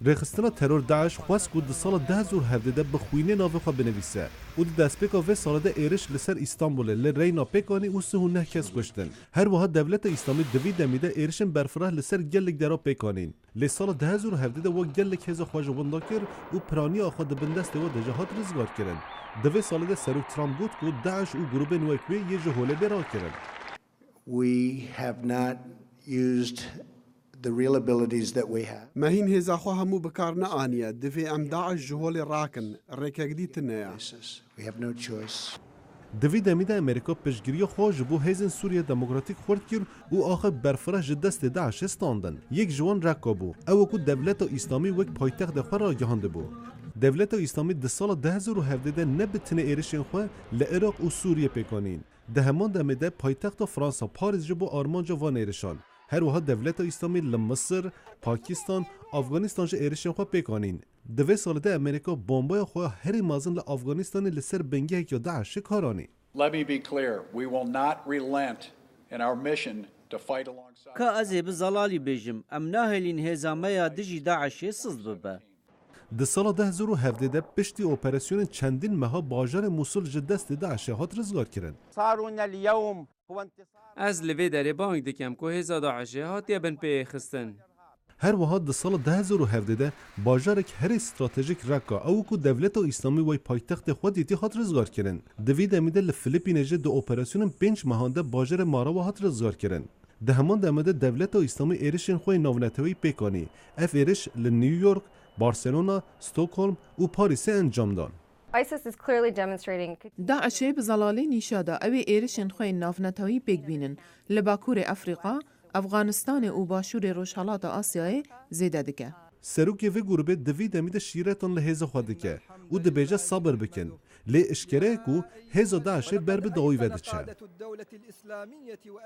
رخستنا ترور داعش خواست که سال 2017 بخوینه ناوی خواه بنویسه و دست پیکا و سال ده ایرش لسر استانبول لرینا پیکانی و 39 کس کشتن. هر وها دولت اسلامی دوی دمیده ایرشن برفراه لسر گلک درا پیکانین. لی سال 2017 و گلک هزا خواج بندا کر و پرانی آخوا دبندست و دجاهات رزگار کرن. دوی سال ده سروک ترامپ گوت که داعش و گروه نوکوی یه جهوله برا کرن. We have not used the real abilities that we have. ما هین هزا خو همو بکار نآنیه دوی ام داعش جهول راکن ریکگدی تنیا. We have no choice. دوی دمیده امریکا پشگیری خواج بو هیزن سوریه دموکراتیک خورد کرد و آخر برفره جدست داعش استاندن. یک جوان رکا بو. او که دولت اسلامی وک پایتخت خود را جهانده بو. دولت اسلامی ده سال 2017 نبتنه ایرشین خو لعراق و سوریه پیکانین. ده همان دمیده پایتخت فرانسه پاریس جبو آرمانجا وان ایرشان. هر وها دولت اسلامی لمصر، پاکستان، افغانستان جه ایرشین خو پیکانین. دوی سال ده امریکا بمبای خو هر مازن لافغانستان لسر بنگه یا داعش کارانی. Let me be clear, we will not relent in our mission to fight alongside. که از بزلالی بجم ام ناهلین هزامه یا دجی داعشی سز ببه. ده سال 2017 پشتی اپراسیون چندین مها باجار موسول جدست داعش هات رزگار کرن. از لوی داره بانگ دکم که هزا داعشه هاتی بن پی خستن. هر وها ده سال 2017 باجارک هر استراتژیک رکا او که دولت اسلامی وی پایتخت خود دیتی هات رزگار کرن. دوی دمیده لفلیپین جه ده اپراسیون 5 ماهانده باجار مارا و هات رزگار کرن. ده همان دمیده دولت اسلامی ایرشین خوی ناونتوی پیکانی. اف ایرش لنیویورک، بارسلونا، استکهلم و پاریس انجام داد. ISIS is clearly demonstrating. داعش بزلالی نشاده اوی ایرشن خوی نافنتاوی پیک بینن لباکور افریقا، افغانستان و باشور روشالات آسیای زیده دکه. سروکی و گروه دوی دمیده شیرتان لحظه خواده که او دبیجه صبر بکن. لی اشکره کو هزا داعش بر به دعوی وده چه.